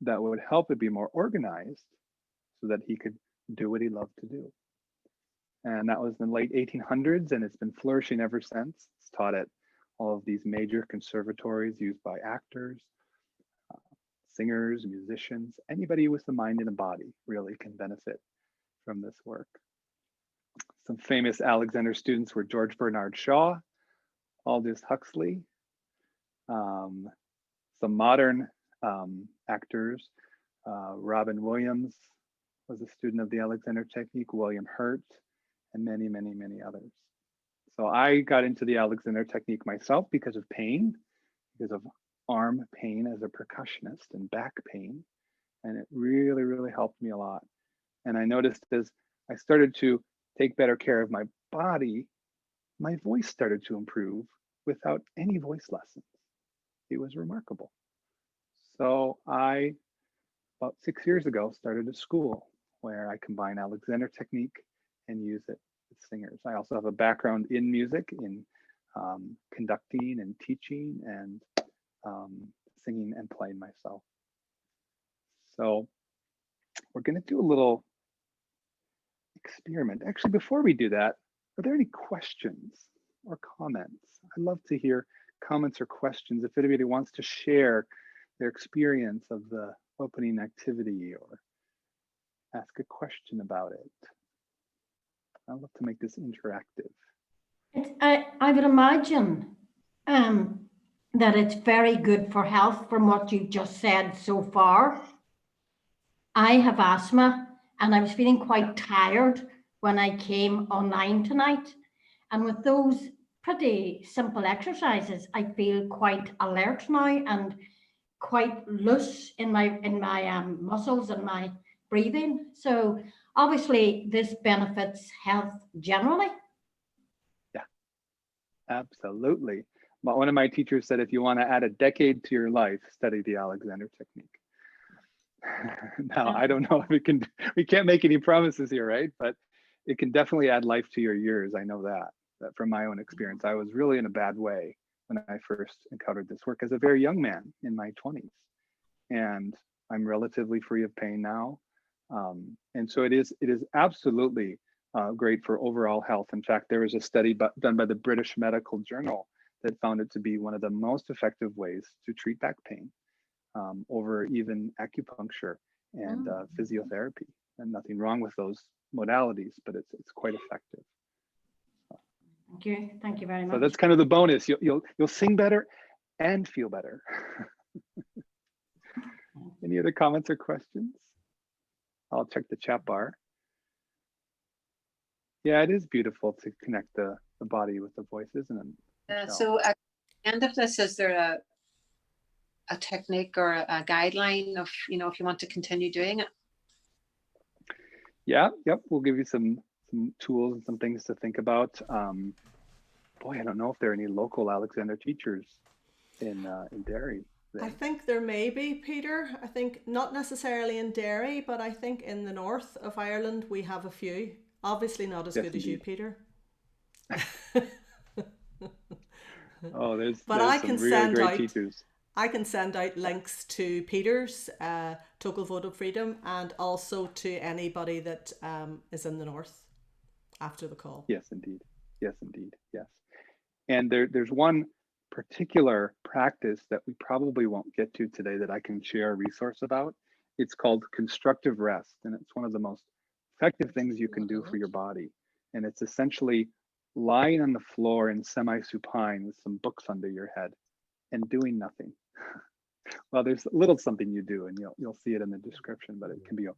that would help it be more organized so that he could do what he loved to do. And that was in the late 1800s, and it's been flourishing ever since. It's taught at all of these major conservatories used by actors, singers, musicians. Anybody with the mind and a body really can benefit from this work. Some famous Alexander students were George Bernard Shaw, Aldous Huxley, some modern actors. Robin Williams was a student of the Alexander technique, William Hurt, and many, many, many others. So I got into the Alexander technique myself because of pain, because of arm pain as a percussionist and back pain. And it really, really helped me a lot. And I noticed as I started to take better care of my body, my voice started to improve without any voice lessons. It was remarkable. So I, about 6 years ago, started a school where I combine Alexander technique and use it with singers. I also have a background in music, in conducting and teaching and singing and playing myself. So we're going to do a little experiment. Actually, before we do that, are there any questions or comments? I'd love to hear comments or questions if anybody wants to share their experience of the opening activity or ask a question about it. I'd love to make this interactive. I would imagine that it's very good for health from what you've just said so far. I have asthma and I was feeling quite tired when I came online tonight. And with those pretty simple exercises, I feel quite alert now and quite loose in my muscles and my breathing. So obviously this benefits health generally. Yeah, absolutely. One of my teachers said, if you want to add a decade to your life, study the Alexander technique. Now, I don't know if we can't make any promises here, right? But it can definitely add life to your years. I know that from my own experience. I was really in a bad way when I first encountered this work as a very young man in my 20s. And I'm relatively free of pain now. And so it is absolutely great for overall health. In fact, there was a study done by the British Medical Journal that found it to be one of the most effective ways to treat back pain over even acupuncture and physiotherapy. And nothing wrong with those modalities, but it's quite effective. Thank you very much. So that's kind of the bonus. You'll sing better and feel better. Any other comments or questions? I'll check the chat bar. Yeah, it is beautiful to connect the body with the voice, isn't it? So at the end of this, is there a technique or a guideline of, if you want to continue doing it? Yeah, yep. We'll give you some tools and some things to think about. Boy, I don't know if there are any local Alexander teachers in Derry. I think there may be, Peter. I think not necessarily in Derry, but I think in the north of Ireland we have a few. Obviously not as good as you, Peter. Oh, there's I some can really send great out teachers. I can send out links to Peter's Total Vote of Freedom and also to anybody that is in the north after the call. Yes, indeed. Yes, indeed. Yes. And there's one particular practice that we probably won't get to today that I can share a resource about. It's called constructive rest, and it's one of the most effective things you can do for your body. And it's essentially lying on the floor in semi-supine with some books under your head and doing nothing. Well, there's a little something you do, and you'll see it in the description, but it can be a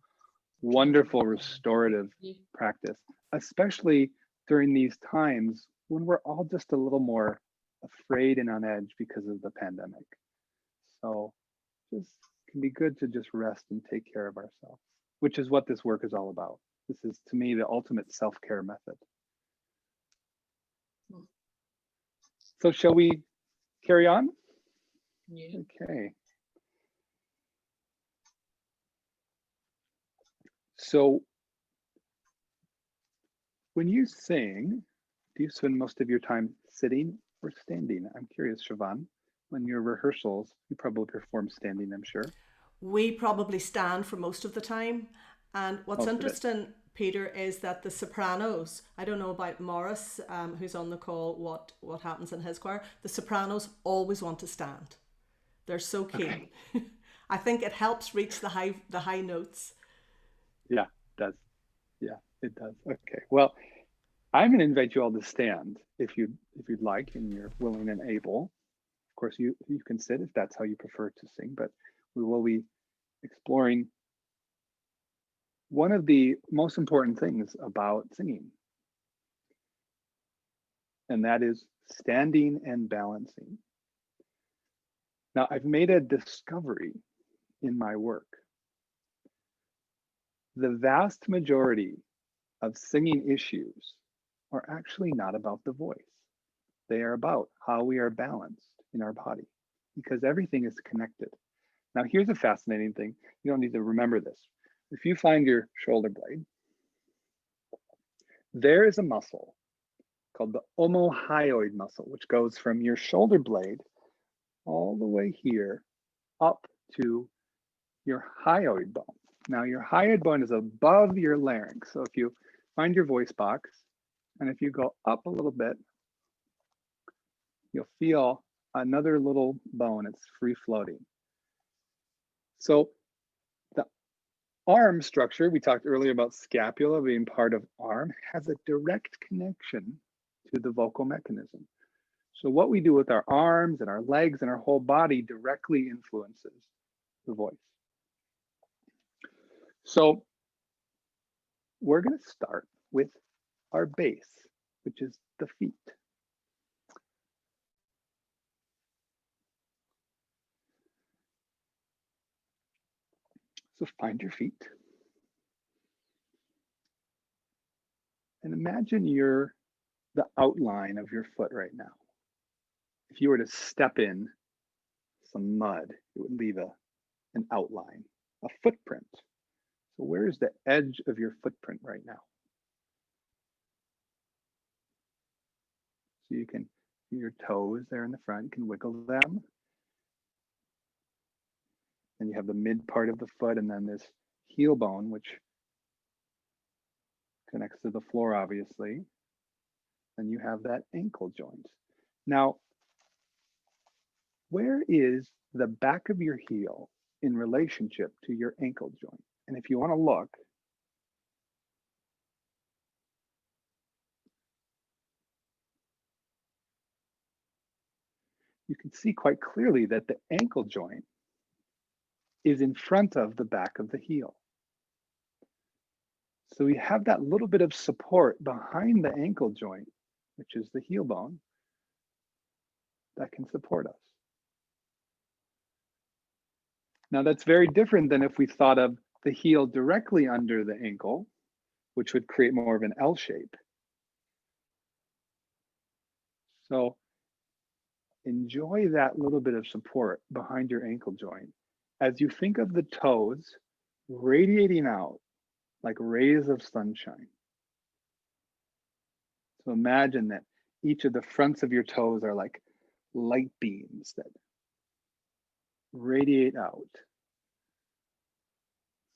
wonderful restorative practice, especially during these times when we're all just a little more afraid and on edge because of the pandemic. So just can be good to just rest and take care of ourselves, which is what this work is all about. This is, to me, the ultimate self-care method. So shall we carry on? Yeah. Okay. So when you sing, do you spend most of your time sitting or standing? I'm curious, Siobhan. When your rehearsals, you probably perform standing, I'm sure. we probably stand for most of the time. And what's Most of it. interesting, Peter, is that the sopranos, I don't know about Morris, who's on the call, what happens in his choir. The sopranos always want to stand. They're so keen. Okay. I think it helps reach the high notes. Yeah, it does. Yeah, it does. Okay. Well, I'm going to invite you all to stand if you'd like and you're willing and able. Of course, you can sit if that's how you prefer to sing, but we will be exploring one of the most important things about singing, and that is standing and balancing. Now, I've made a discovery in my work. The vast majority of singing issues are actually not about the voice. They are about how we are balanced in our body, because everything is connected. Now, here's a fascinating thing. You don't need to remember this. If you find your shoulder blade, there is a muscle called the omohyoid muscle, which goes from your shoulder blade all the way here up to your hyoid bone. Now, your hyoid bone is above your larynx. So if you find your voice box, and if you go up a little bit, you'll feel another little bone. It's free floating. So the arm structure, we talked earlier about scapula being part of arm, has a direct connection to the vocal mechanism. So what we do with our arms and our legs and our whole body directly influences the voice. So we're going to start with our base, which is the feet. So find your feet. And imagine you're the outline of your foot right now. If you were to step in some mud, it would leave an outline, a footprint. So where is the edge of your footprint right now? So you can, your toes there in the front, you can wiggle them. And you have the mid part of the foot, and then this heel bone, which connects to the floor, obviously. Then you have that ankle joint. Now, where is the back of your heel in relationship to your ankle joint? And if you want to look, you can see quite clearly that the ankle joint is in front of the back of the heel. So we have that little bit of support behind the ankle joint, which is the heel bone, that can support us. Now that's very different than if we thought of the heel directly under the ankle, which would create more of an L shape. So enjoy that little bit of support behind your ankle joint as you think of the toes radiating out like rays of sunshine. So imagine that each of the fronts of your toes are like light beams that radiate out.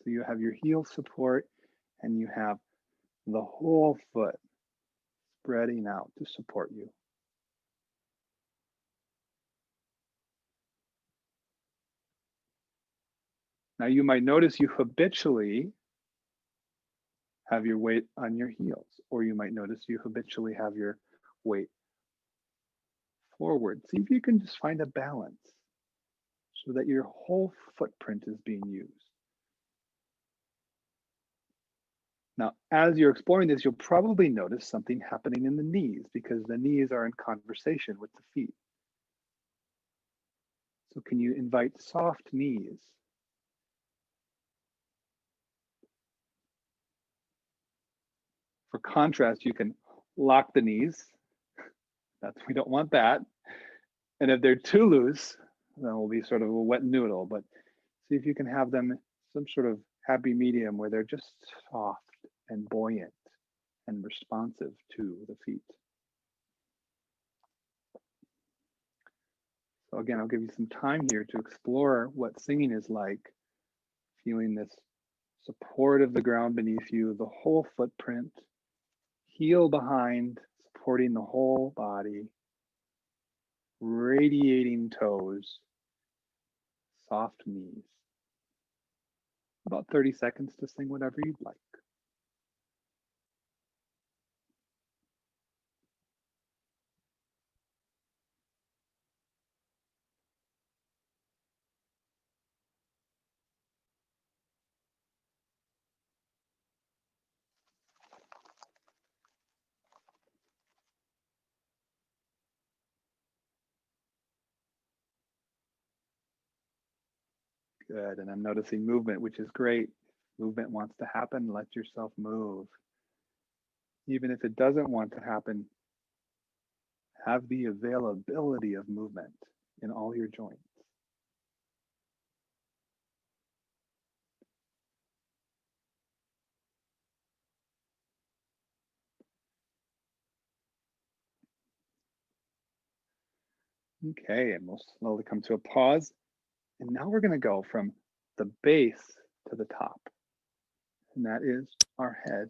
So you have your heel support and you have the whole foot spreading out to support you. Now you might notice you habitually have your weight on your heels, or you might notice you habitually have your weight forward. See if you can just find a balance so that your whole footprint is being used. Now, as you're exploring this, you'll probably notice something happening in the knees because the knees are in conversation with the feet. So can you invite soft knees? For contrast, you can lock the knees. We don't want that. And if they're too loose, then it'll be sort of a wet noodle, but see if you can have them some sort of happy medium where they're just soft and buoyant and responsive to the feet. So again, I'll give you some time here to explore what singing is like Feeling this support of the ground beneath you, the whole footprint, heel behind, supporting the whole body, radiating toes, soft knees. About 30 seconds to sing whatever you'd like. Good, and I'm noticing movement, which is great. Movement wants to happen, let yourself move. Even if it doesn't want to happen, have the availability of movement in all your joints. Okay, and we'll slowly come to a pause. And now we're going to go from the base to the top. And that is our head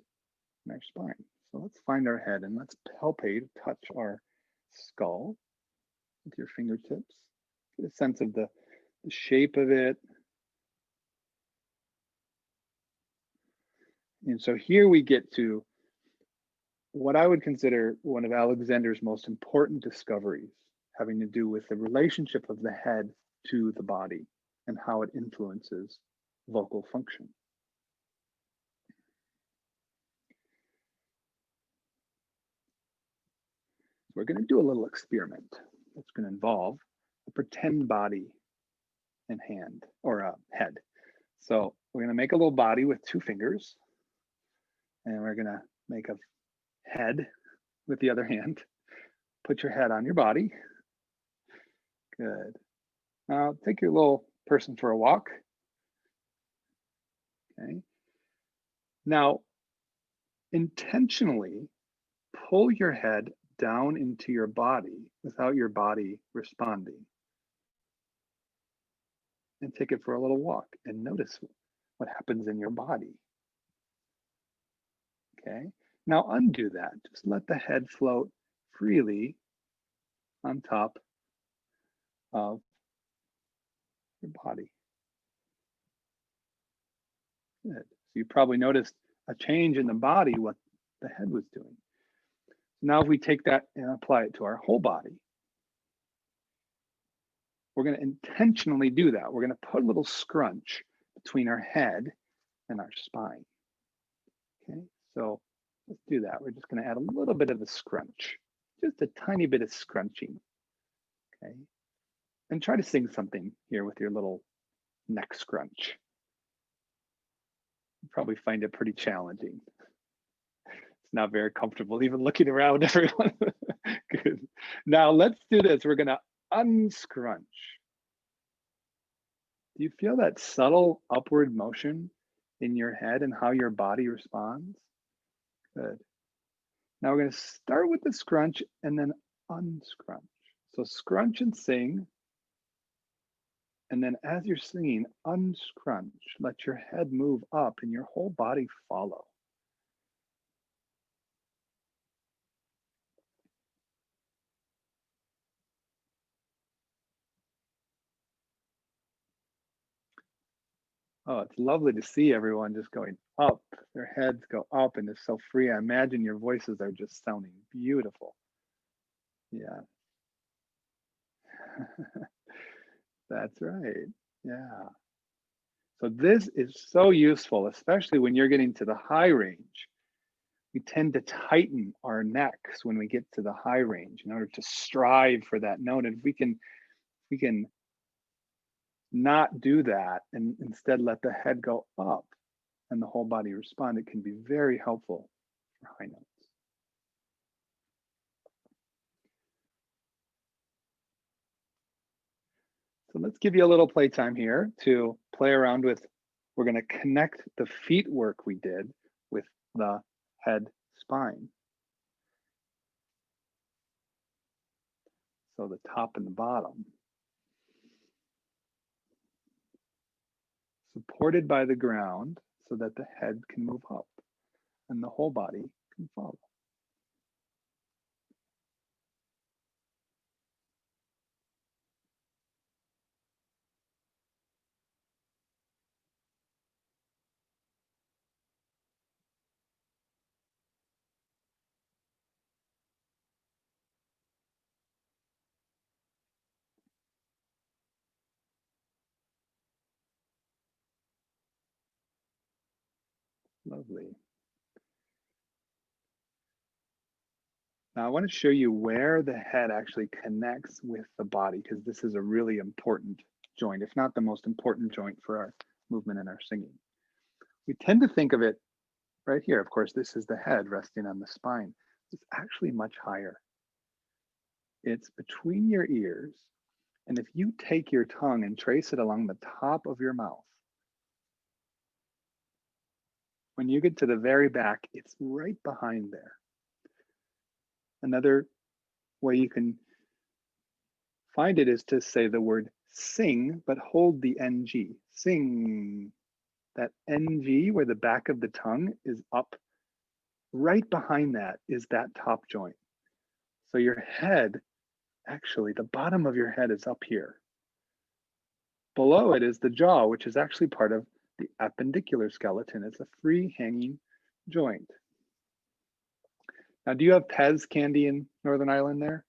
and our spine. So let's find our head and let's palpate, touch our skull with your fingertips. Get a sense of the shape of it. And so here we get to what I would consider one of Alexander's most important discoveries, having to do with the relationship of the head to the body and how it influences vocal function. So we're going to do a little experiment that's going to involve a pretend body and hand, or a head. So we're going to make a little body with 2 fingers, and we're going to make a head with the other hand. Put your head on your body. Good. Now take your little person for a walk. Okay. Now, intentionally pull your head down into your body without your body responding. And take it for a little walk and notice what happens in your body. Okay. Now undo that. Just let the head float freely on top of your body. Good. So you probably noticed a change in the body, what the head was doing. Now, if we take that and apply it to our whole body, we're going to intentionally do that. We're going to put a little scrunch between our head and our spine. Okay, so let's do that. We're just going to add a little bit of a scrunch, just a tiny bit of scrunching. Okay, and try to sing something here with your little neck scrunch. You probably find it pretty challenging. It's not very comfortable even looking around everyone. Good. Now let's do this. We're going to unscrunch. Do you feel that subtle upward motion in your head and how your body responds? Good. Now we're going to start with the scrunch and then unscrunch. So scrunch and sing. And then as you're singing, unscrunch. Let your head move up and your whole body follow. Oh, it's lovely to see everyone just going up. Their heads go up and it's so free. I imagine your voices are just sounding beautiful. Yeah. That's right. Yeah. So this is so useful, especially when you're getting to the high range. We tend to tighten our necks when we get to the high range in order to strive for that note. And if we can not do that and instead let the head go up and the whole body respond, it can be very helpful for high notes. So let's give you a little playtime here to play around with. We're going to connect the feet work we did with the head spine. So the top and the bottom. supported by the ground so that the head can move up and the whole body can follow. Lovely. Now I want to show you where the head actually connects with the body, because this is a really important joint, if not the most important joint for our movement and our singing. We tend to think of it right here. Of course, this is the head resting on the spine. It's actually much higher. It's between your ears. And if you take your tongue and trace it along the top of your mouth, when you get to the very back, it's right behind there. Another way you can find it is to say the word sing, but hold the NG. Sing. That NG where the back of the tongue is up, right behind that is that top joint. So your head, actually, the bottom of your head is up here. Below it is the jaw, which is actually part of the appendicular skeleton. It's a free hanging joint. Now, do you have Pez candy in Northern Ireland there?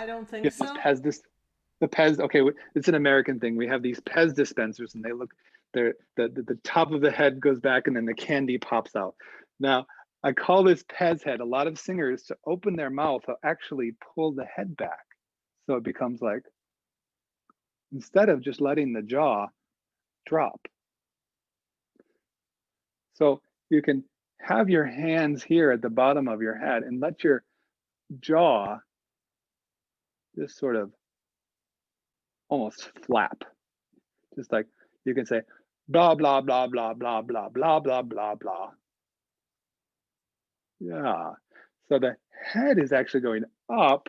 I don't think Yes, so. the Pez, okay, it's an American thing. We have these Pez dispensers and they look, the top of the head goes back and then the candy pops out. Now, I call this Pez head. A lot of singers, to open their mouth, will actually pull the head back. So it becomes like, instead of just letting the jaw drop. So you can have your hands here at the bottom of your head and let your jaw just sort of almost flap. Just like you can say, blah, blah, blah, blah, blah, blah, blah, blah, blah, blah. Yeah. So the head is actually going up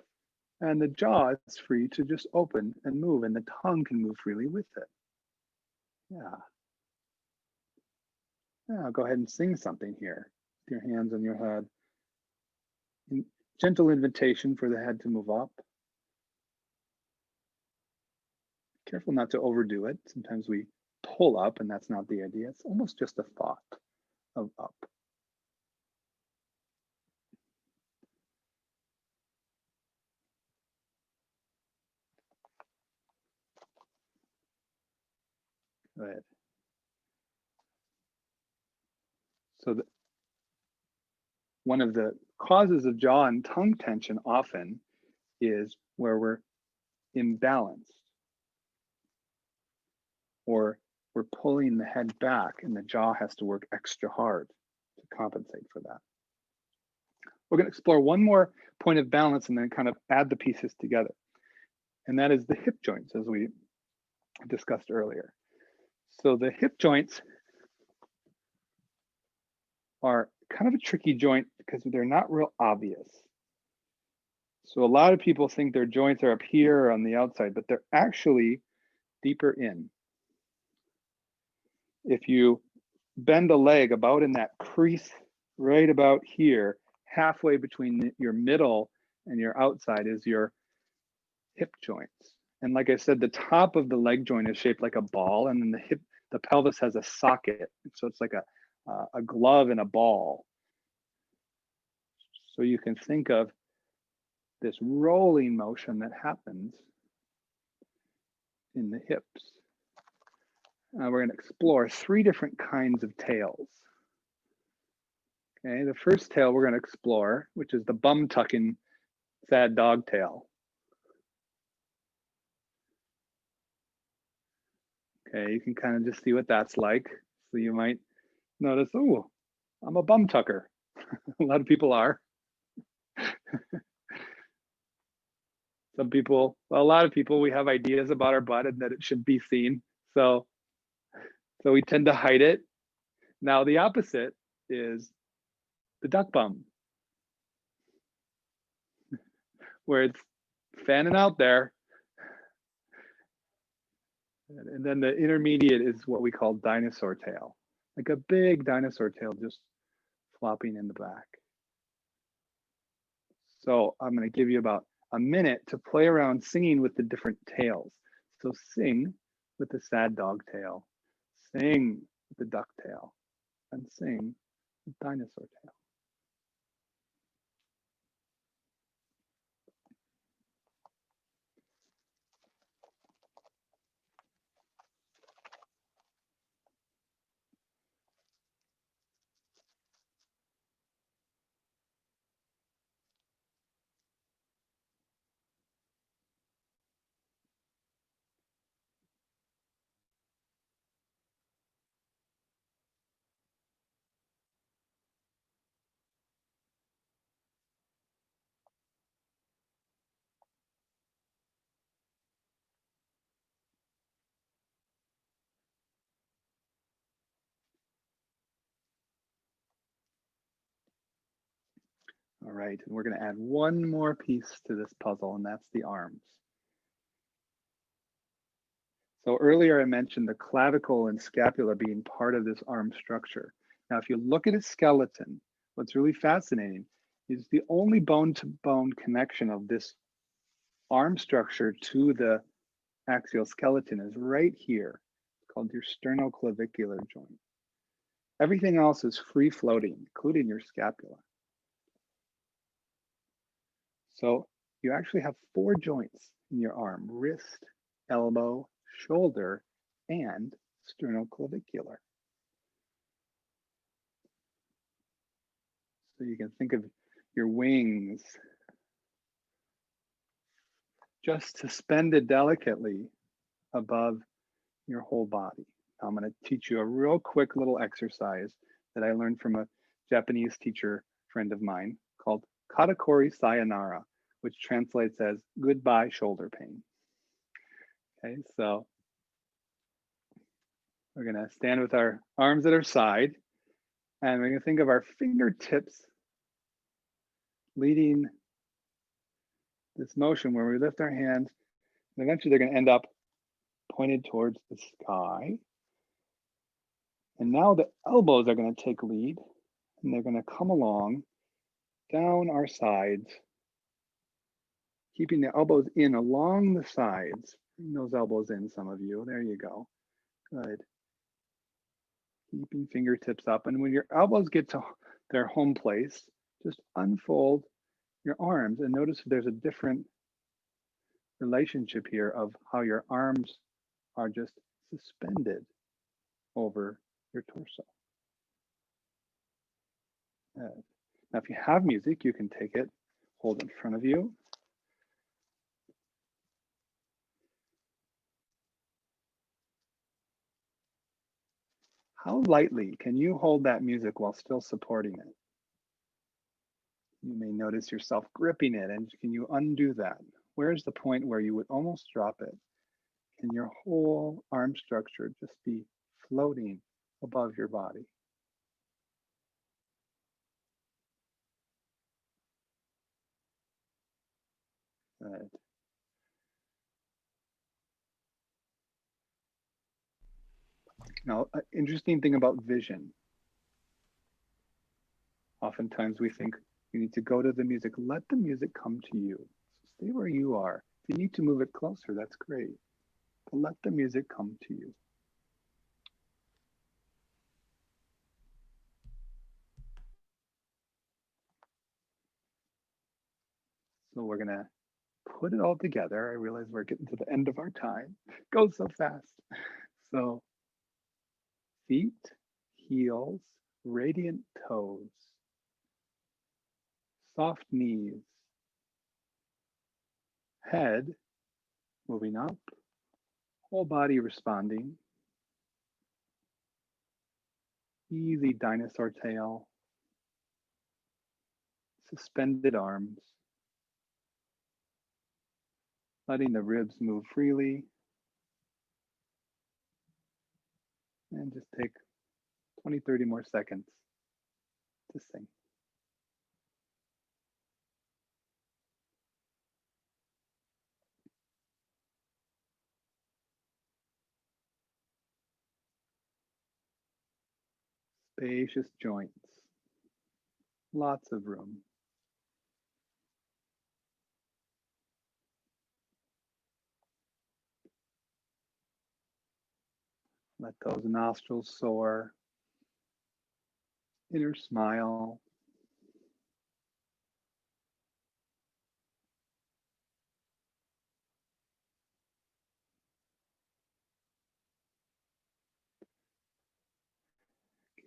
and the jaw is free to just open and move, and the tongue can move freely with it. Yeah. Now go ahead and sing something here. Your hands on your head. Gentle invitation for the head to move up. Careful not to overdo it. Sometimes we pull up and that's not the idea. It's almost just a thought of up. Go ahead. So one of the causes of jaw and tongue tension often is where we're imbalanced, or we're pulling the head back and the jaw has to work extra hard to compensate for that. We're going to explore one more point of balance and then kind of add the pieces together. And that is the hip joints, as we discussed earlier. So the hip joints are kind of a tricky joint because they're not real obvious. So a lot of people think their joints are up here or on the outside, but they're actually deeper in. If you bend a leg about in that crease right about here, halfway between your middle and your outside is your hip joints. And like I said, the top of the leg joint is shaped like a ball, and then the pelvis has a socket. So it's like a glove and a ball. So you can think of this rolling motion that happens in the hips. We're going to explore 3 different kinds of tails. Okay, the first tail we're going to explore, which is the bum tucking sad dog tail. Okay, you can kind of just see what that's like. So you might notice, oh, I'm a bum tucker. A lot of people are. Some people, well, a lot of people, we have ideas about our butt and that it should be seen. So we tend to hide it. Now the opposite is the duck bum, where it's fanning out there. And then the intermediate is what we call dinosaur tail, like a big dinosaur tail just flopping in the back. So I'm going to give you about a minute to play around singing with the different tails. So sing with the sad dog tail, sing with the duck tail, and sing with dinosaur tail. All right, and we're going to add one more piece to this puzzle, and that's the arms. So earlier I mentioned the clavicle and scapula being part of this arm structure. Now, if you look at a skeleton, what's really fascinating is the only bone-to-bone connection of this arm structure to the axial skeleton is right here. It's called your sternoclavicular joint. Everything else is free floating, including your scapula. So you actually have 4 joints in your arm: wrist, elbow, shoulder, and sternoclavicular. So you can think of your wings just suspended delicately above your whole body. Now I'm going to teach you a real quick little exercise that I learned from a Japanese teacher friend of mine called katakori sayonara, which translates as goodbye shoulder pain. Okay, so we're going to stand with our arms at our side, and we're going to think of our fingertips leading this motion where we lift our hands, and eventually they're going to end up pointed towards the sky. And now the elbows are going to take lead, and they're going to come along down our sides, keeping the elbows in along the sides. Bring those elbows in, some of you. There you go. Good. Keeping fingertips up. And when your elbows get to their home place, just unfold your arms and notice there's a different relationship here of how your arms are just suspended over your torso. Good. Now, if you have music, you can take it, hold it in front of you. How lightly can you hold that music while still supporting it? You may notice yourself gripping it, and can you undo that? Where's the point where you would almost drop it? Can your whole arm structure just be floating above your body? Good. Now, an interesting thing about vision. Oftentimes we think you need to go to the music. Let the music come to you. So stay where you are. If you need to move it closer, that's great. But let the music come to you. So we're gonna put it all together. I realize we're getting to the end of our time. It goes so fast. So feet, heels, radiant toes, soft knees, head moving up, whole body responding, easy dinosaur tail, suspended arms, letting the ribs move freely, and just take 20, 30 more seconds to sing. Spacious joints. Lots of room. Let those nostrils soar. Inner smile.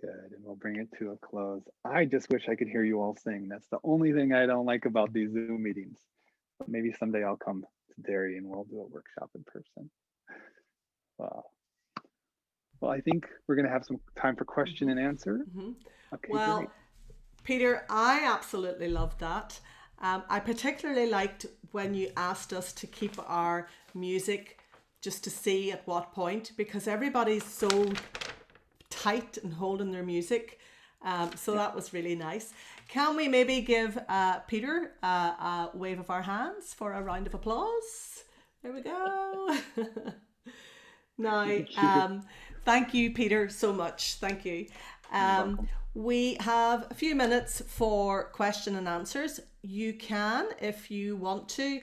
Good, and we'll bring it to a close. I just wish I could hear you all sing. That's the only thing I don't like about these Zoom meetings. But maybe someday I'll come to Derry and we'll do a workshop in person. Wow. Well, I think we're going to have some time for question and answer. Okay, Well, great. Peter, I absolutely loved that. I particularly liked when you asked us to keep our music just to see at what point, because everybody's so tight and holding their music. So that was really nice. Can we maybe give Peter a wave of our hands for a round of applause? There we go. Now, thank you, Peter, so much. Thank you. We have a few minutes for question and answers. You can, if you want to,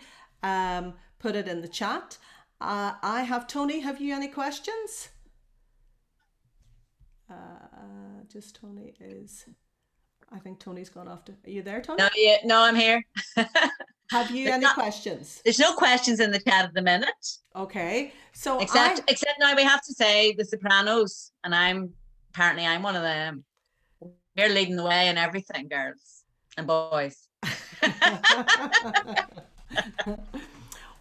put it in the chat. I have Tony. Have you any questions? Just Tony is. I think Tony's gone off to. Are you there, Tony? No, I'm here. Have you any questions? There's no questions in the chat at the minute. Okay, so except now we have to say The Sopranos, and I'm one of them. You're leading the way in everything, girls and boys.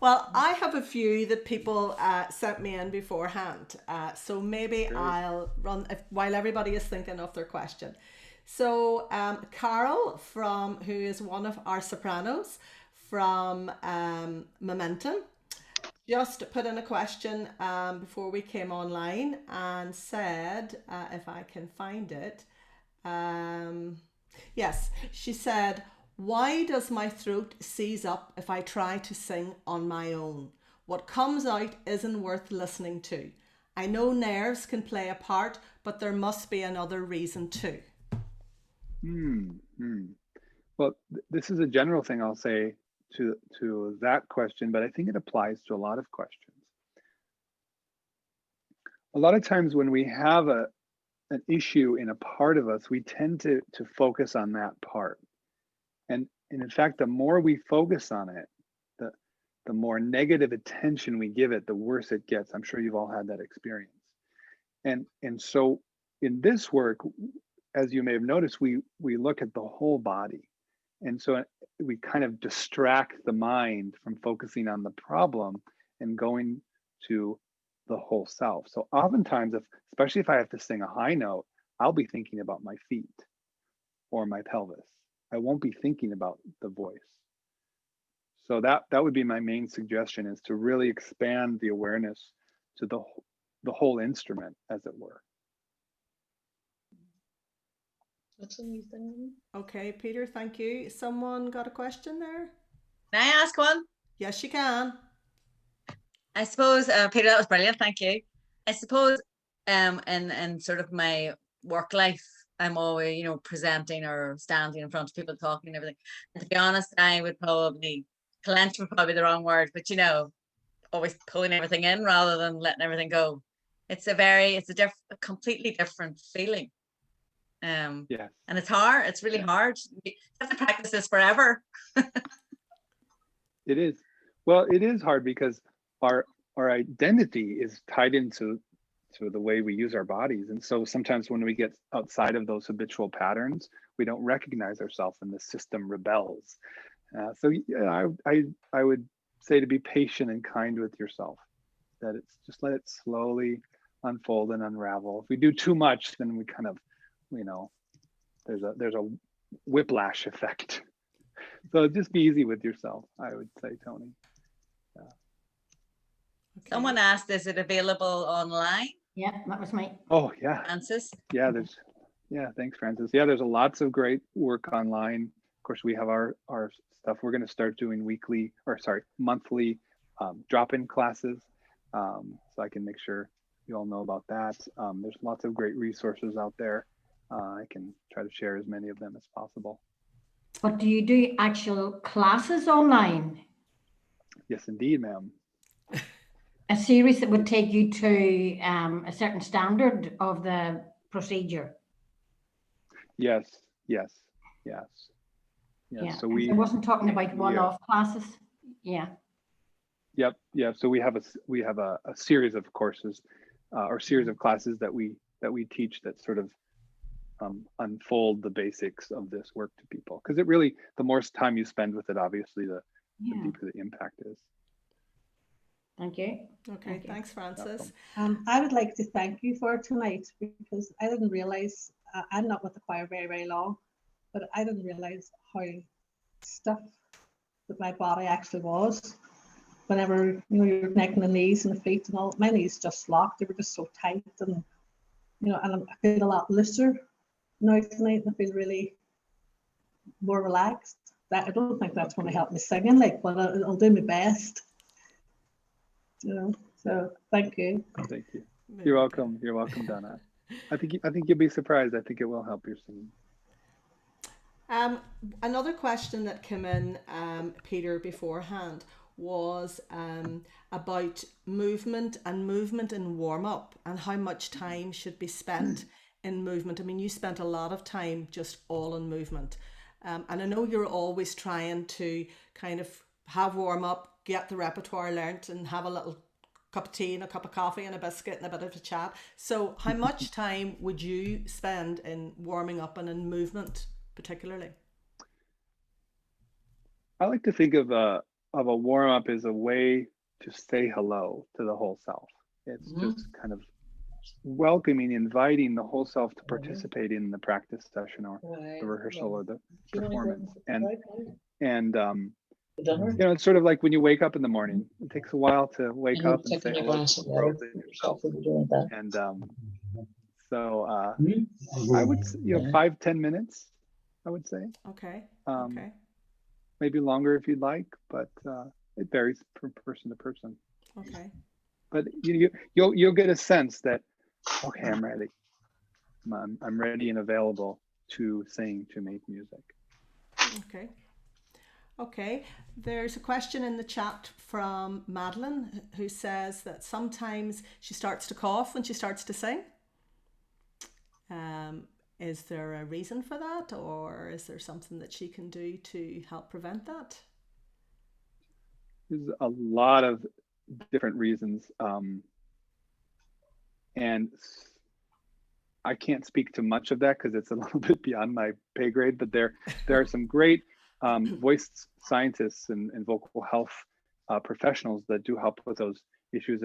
Well, I have a few that people sent me in beforehand, so maybe I'll run while everybody is thinking of their question. So Carol, who is one of our Sopranos from Momentum, just put in a question before we came online and said, if I can find it, yes, she said, why does my throat seize up if I try to sing on my own? What comes out isn't worth listening to. I know nerves can play a part, but there must be another reason too. Well, this is a general thing I'll say to that question, but I think it applies to a lot of questions. A lot of times when we have an issue in a part of us, we tend to focus on that part. And in fact, the more we focus on it, the more negative attention we give it, the worse it gets. I'm sure you've all had that experience. And so in this work, as you may have noticed, we look at the whole body. And so we kind of distract the mind from focusing on the problem and going to the whole self. So oftentimes, especially if I have to sing a high note, I'll be thinking about my feet or my pelvis. I won't be thinking about the voice. So that would be my main suggestion, is to really expand the awareness to the whole instrument, as it were. Okay, Peter, thank you. Someone got a question there? May I ask one? Yes, you can. I suppose, Peter, that was brilliant. Thank you. I suppose in sort of my work life, I'm always, presenting or standing in front of people, talking and everything. And to be honest, I would probably, clench would probably be the wrong word, but always pulling everything in rather than letting everything go. It's a completely different feeling. Yes. And it's hard. It's really hard. You have to practice this forever. It is. Well, it is hard because our identity is tied into the way we use our bodies. And so sometimes when we get outside of those habitual patterns, we don't recognize ourselves and the system rebels. So I would say to be patient and kind with yourself, that it's just let it slowly unfold and unravel. If we do too much, then we kind of, there's a whiplash effect. So just be easy with yourself, I would say, Tony. Yeah. Okay. Someone asked, is it available online? Yeah, that was me. Oh yeah. Francis? Yeah, thanks, Francis. Yeah, there's lots of great work online. Of course, we have our stuff. We're going to start doing monthly drop-in classes. So I can make sure you all know about that. There's lots of great resources out there. I can try to share as many of them as possible. But do you do actual classes online? Yes, indeed, ma'am. A series that would take you to a certain standard of the procedure? Yes, yes, yes, yes. Yeah, So 'cause I wasn't talking about one-off classes. Yeah. Yep, yeah. So we have a series of courses or series of classes that we teach that sort of unfold the basics of this work to people. Because it really, the more time you spend with it, obviously, the deeper the impact is. Thank you. Okay, thanks, Francis. I would like to thank you for tonight, because I didn't realize, I'm not with the choir very, very long, but I didn't realize how stiff that my body actually was. Whenever, you're connecting the knees and the feet and all, my knees just locked. They were just so tight, and and I feel a lot looser now tonight, and I feel really more relaxed. That I don't think that's going to help me singing, but I'll do my best. So thank you. Thank you. You're welcome. You're welcome, Donna. I think you'll be surprised. I think it will help your singing. Another question that came in, Peter, beforehand was about movement and warm up, and how much time should be spent in movement. I mean, you spent a lot of time just all in movement, and I know you're always trying to kind of have warm up, get the repertoire learnt, and have a little cup of tea and a cup of coffee and a biscuit and a bit of a chat. So how much time would you spend in warming up and in movement particularly? I like to think of a warm up as a way to say hello to the whole self. It's just kind of welcoming, inviting the whole self to participate in the practice session or the rehearsal or the performance. And it's sort of like when you wake up in the morning. It takes a while to wake up and say hello to the world and yourself. And so I would, 5-10 minutes, I would say. Okay. Maybe longer if you'd like, but it varies from person to person. Okay. But you'll get a sense that, okay, I'm ready. I'm ready and available to sing, to make music. Okay. There's a question in the chat from Madeline, who says that sometimes she starts to cough when she starts to sing. Is there a reason for that, or is there something that she can do to help prevent that? There's a lot of different reasons. And I can't speak to much of that because it's a little bit beyond my pay grade, but there are some great voice scientists and vocal health professionals that do help with those issues.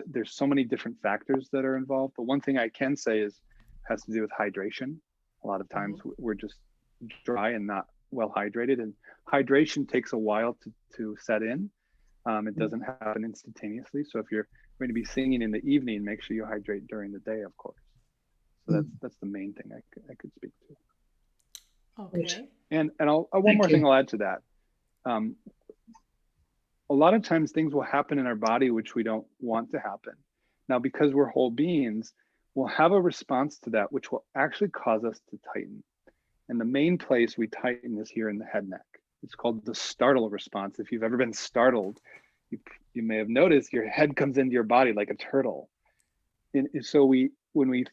There's so many different factors that are involved, but one thing I can say has to do with hydration. A lot of times we're just dry and not well hydrated, and hydration takes a while to set in. It doesn't happen instantaneously. So if you're going to be singing in the evening, make sure you hydrate during the day, of course. So that's the main thing I could speak to. Okay. And one more thing I'll add to that. A lot of times things will happen in our body which we don't want to happen. Now, because we're whole beings, we'll have a response to that which will actually cause us to tighten. And the main place we tighten is here in the head neck. It's called the startle response. If you've ever been startled, you may have noticed your head comes into your body like a turtle. And so when we,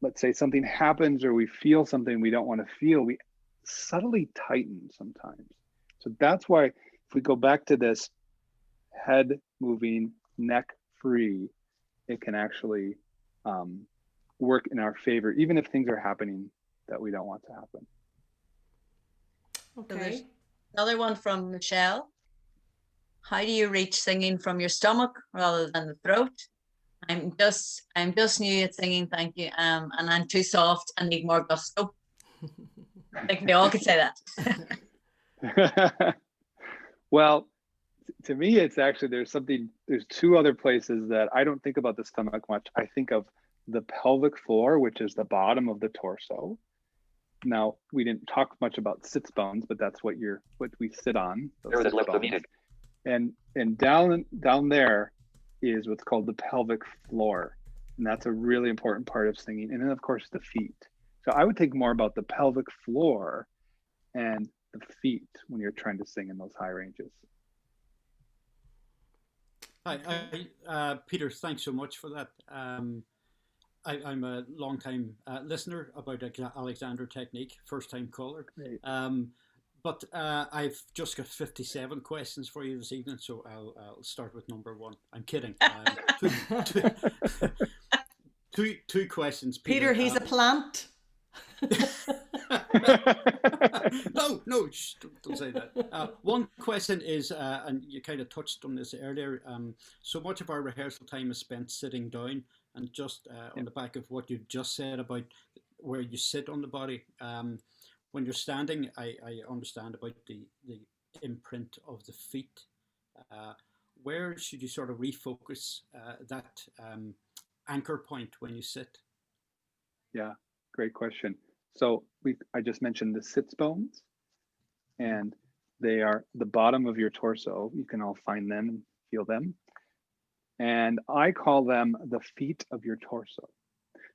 let's say something happens or we feel something we don't want to feel, we subtly tighten sometimes. So that's why if we go back to this head moving, neck free, it can actually work in our favor, even if things are happening that we don't want to happen. Okay. Another one from Michelle. How do you reach singing from your stomach rather than the throat? I'm just new at singing, thank you. And I'm too soft and need more gusto. I think we all could say that. Well, to me, it's actually, there's two other places that I don't think about the stomach much. I think of the pelvic floor, which is the bottom of the torso. Now, we didn't talk much about sits bones, but that's what we sit on. And down there is what's called the pelvic floor. And that's a really important part of singing. And then of course the feet. So I would think more about the pelvic floor and the feet when you're trying to sing in those high ranges. Peter, thanks so much for that. I'm a long time listener about Alexander technique, first time caller. Great. But I've just got 57 questions for you this evening, so I'll start with number one. I'm kidding. Two questions, Peter, he's a plant. No, shh, don't say that. One question is, and you kind of touched on this earlier, so much of our rehearsal time is spent sitting down, and just on the back of what you've just said about where you sit on the body, when you're standing, I understand about the imprint of the feet. Where should you sort of refocus that anchor point when you sit? Yeah, great question. So I just mentioned the sits bones, and they are the bottom of your torso. You can all find them and feel them. And I call them the feet of your torso.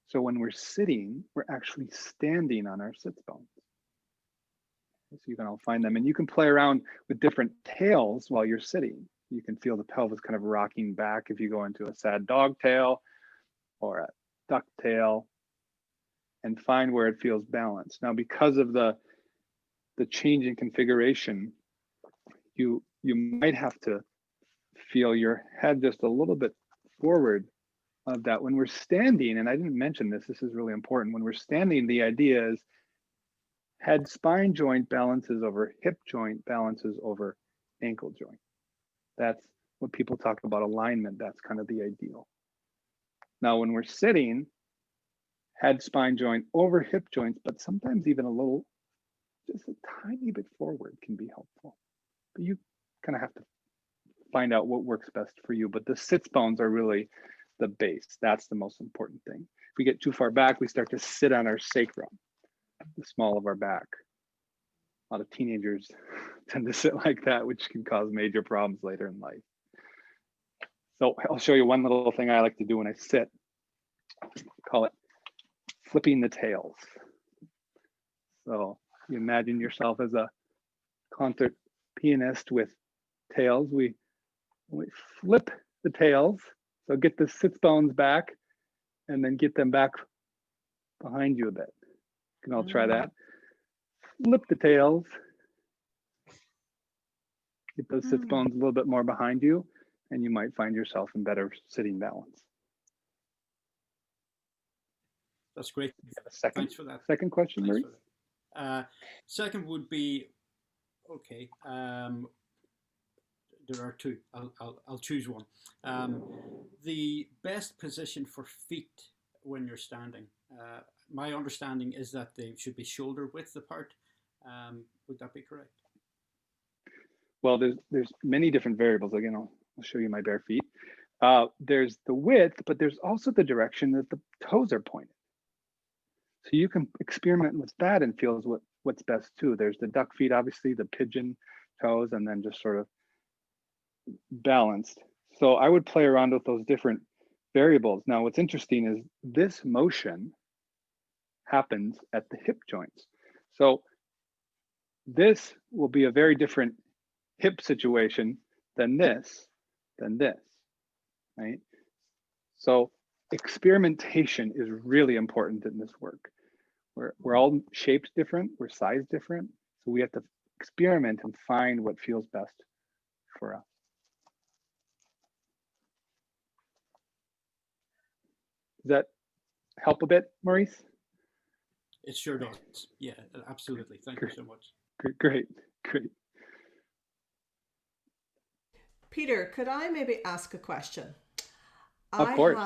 So when we're sitting, we're actually standing on our sits bones. So you can all find them, and you can play around with different tails while you're sitting. You can feel the pelvis kind of rocking back if you go into a sad dog tail or a duck tail, and find where it feels balanced. Now, because of the change in configuration, you might have to feel your head just a little bit forward of that. When we're standing, and I didn't mention this is really important. When we're standing, the idea is head spine joint balances over hip joint, balances over ankle joint. That's what people talk about alignment. That's kind of the ideal. Now, when we're sitting, head spine joint over hip joints, but sometimes even a little, just a tiny bit forward can be helpful. But you kind of have to find out what works best for you. But the sits bones are really the base. That's the most important thing. If we get too far back, we start to sit on our sacrum, the small of our back. A lot of teenagers tend to sit like that, which can cause major problems later in life. So I'll show you one little thing I like to do when I sit. Call it flipping the tails. So you imagine yourself as a concert pianist with tails. We flip the tails. So get the sits bones back and then get them back behind you a bit. You can all try that. Flip the tails. Get those sits bones a little bit more behind you, and you might find yourself in better sitting balance. That's great. Thanks for that. Second question, Marie? Second would be, okay, there are two. I'll choose one. The best position for feet when you're standing. My understanding is that they should be shoulder width apart. Would that be correct? Well, there's many different variables. Again, I'll show you my bare feet. There's the width, but there's also the direction that the toes are pointed. So you can experiment with that and feel what's best too. There's the duck feet, obviously, the pigeon toes, and then just sort of balanced. So I would play around with those different variables. Now, what's interesting is this motion happens at the hip joints. So this will be a very different hip situation than this, right? So experimentation is really important in this work. We're all shaped different, we're sized different, so we have to experiment and find what feels best for us. Does that help a bit, Maurice? It sure does. Yeah, absolutely. Thank you so much. Great. Peter, could I maybe ask a question? Of course.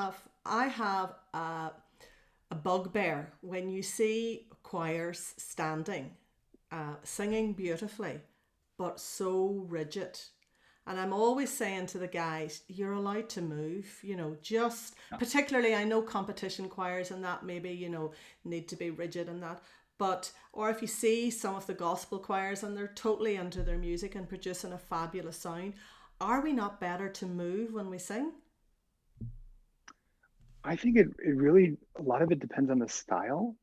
I have a bugbear when you see choirs standing, singing beautifully, but so rigid. And I'm always saying to the guys, you're allowed to move, just particularly, I know competition choirs and that maybe, need to be rigid and that. But, or if you see some of the gospel choirs and they're totally into their music and producing a fabulous sound, are we not better to move when we sing? I think it really, a lot of it depends on the style.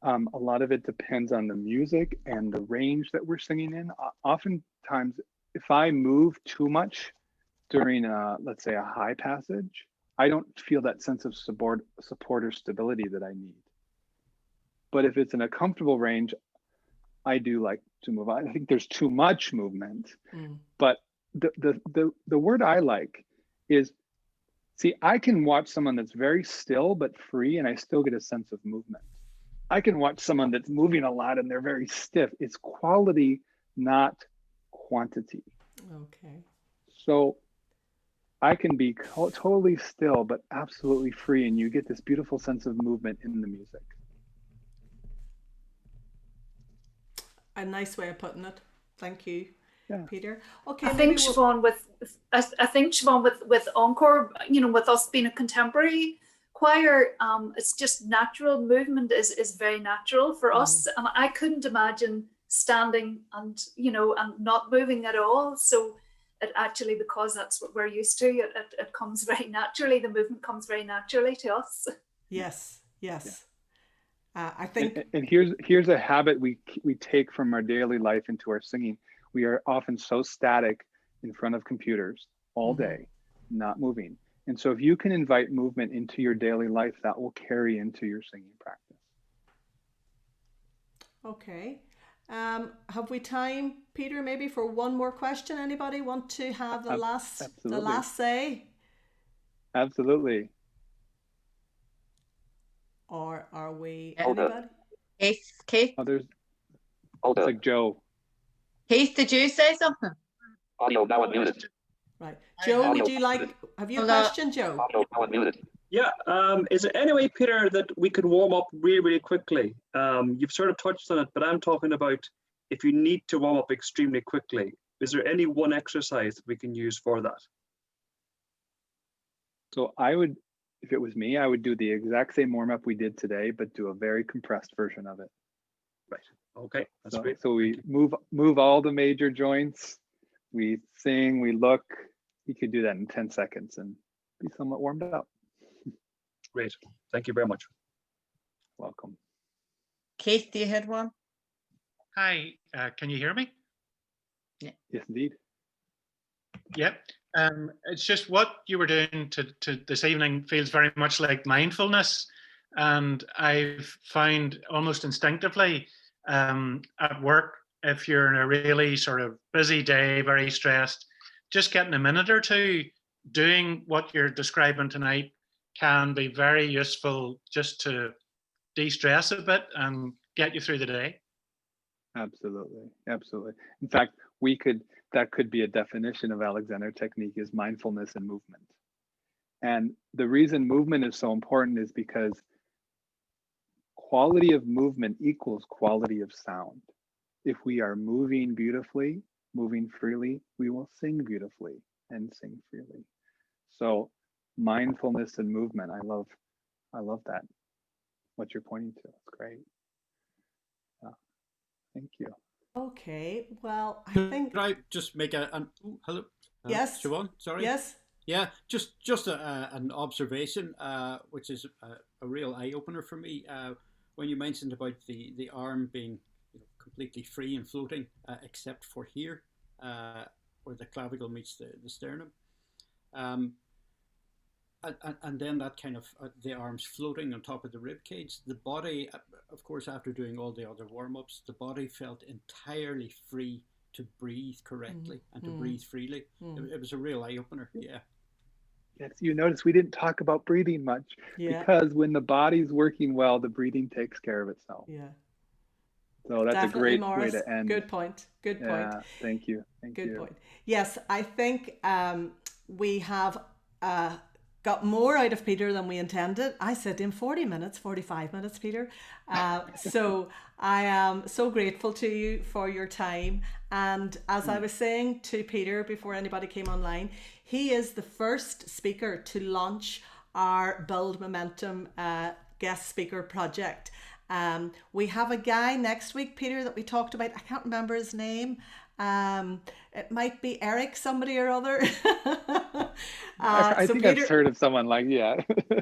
A lot of it depends on the music and the range that we're singing in. Oftentimes, if I move too much during, let's say, a high passage, I don't feel that sense of support or stability that I need. But if it's in a comfortable range, I do like to move. I think there's too much movement. But the word I like is, see, I can watch someone that's very still but free, and I still get a sense of movement. I can watch someone that's moving a lot and they're very stiff. It's quality, not quantity. Okay. So I can be totally still but absolutely free, and you get this beautiful sense of movement in the music. A nice way of putting it. Thank you, Peter. Okay, I think Siobhan, with encore, with us being a contemporary choir, it's just natural. Movement is very natural for us, and I couldn't imagine standing and not moving at all. So it actually, because that's what we're used to, it comes very naturally. The movement comes very naturally to us. Yes. Yeah. I think, and here's a habit we take from our daily life into our singing. We are often so static in front of computers all day, not moving. And so if you can invite movement into your daily life, that will carry into your singing practice. Okay. Have we time, Peter, maybe for one more question? Anybody want to have the last say? Absolutely. Or are we anybody? Keith. Oh, it's like Joe. Keith, did you say something? Audio now unmuted. Right. Joe, would you like, have you a question, Joe? Audio now unmuted. Yeah, is there any way, Peter, that we could warm up really, really quickly? You've sort of touched on it, but I'm talking about if you need to warm up extremely quickly, is there any one exercise that we can use for that? So if it was me, I would do the exact same warm up we did today, but do a very compressed version of it. Right. Okay, that's great. So we move all the major joints, we sing, we look. You could do that in 10 seconds and be somewhat warmed up. Great. Thank you very much. Welcome. Keith, do you have one? Hi, can you hear me? Yeah. Yes, indeed. Yep. It's just what you were doing to this evening feels very much like mindfulness. And I've found almost instinctively at work, if you're in a really sort of busy day, very stressed, just getting a minute or two doing what you're describing tonight can be very useful just to de-stress a bit and get you through the day. Absolutely. In fact, that could be a definition of Alexander technique, is mindfulness and movement. And the reason movement is so important is because quality of movement equals quality of sound. If we are moving beautifully, moving freely, we will sing beautifully and sing freely. So mindfulness and movement, I love that, what you're pointing to. It's great. Thank you. Okay, well, I think. Could I just make hello? Yes. Siobhan, sorry. Yes. Yeah, just an observation, which is a real eye opener for me. When you mentioned about the arm being completely free and floating, except for here, where the clavicle meets the sternum. And then that kind of the arms floating on top of the rib cage. The body, of course, after doing all the other warm-ups, the body felt entirely free to breathe correctly and to breathe freely. It was a real eye-opener. Yeah. Yes, you notice we didn't talk about breathing much, because when the body's working well, the breathing takes care of itself. Yeah. So that's definitely, a great Morris. way to end. Good point. Good point. Yeah, thank you. Good point. Yes, I think we have got more out of Peter than we intended. I said in 40 minutes, 45 minutes, Peter. So I am so grateful to you for your time. And as I was saying to Peter before anybody came online, he is the first speaker to launch our Build Momentum guest speaker project. We have a guy next week, Peter, that we talked about. I can't remember his name. It might be Eric, somebody or other. I think Peter, I've heard of someone like,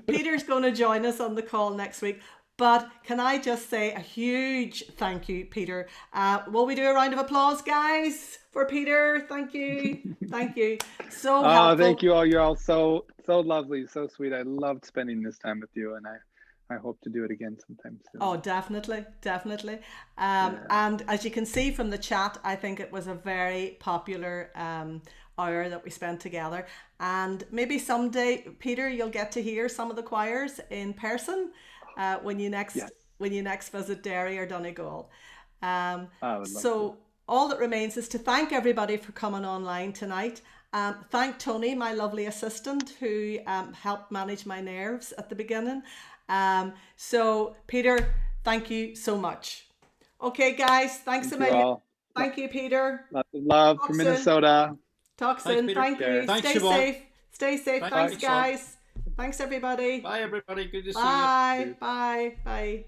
Peter's going to join us on the call next week. But can I just say a huge thank you, Peter? Will we do a round of applause, guys, for Peter? Thank you. Thank you. So helpful. Thank you all. You're all so lovely, so sweet. I loved spending this time with you, and I hope to do it again sometime soon. Oh, definitely, definitely. And as you can see from the chat, I think it was a very popular hour that we spent together. And maybe someday, Peter, you'll get to hear some of the choirs in person when you next visit Derry or Donegal. So all that remains is to thank everybody for coming online tonight. Thank Tony, my lovely assistant, who helped manage my nerves at the beginning. So Peter, thank you so much. Okay, guys, thanks a million. Thank you, Peter. Lots of love from Minnesota. Talk soon. Thank you. Thanks, Stay Siobhan. safe. Stay safe. Thanks, guys. Thanks, everybody. Bye, everybody. Good to see you. Bye. Bye. Bye.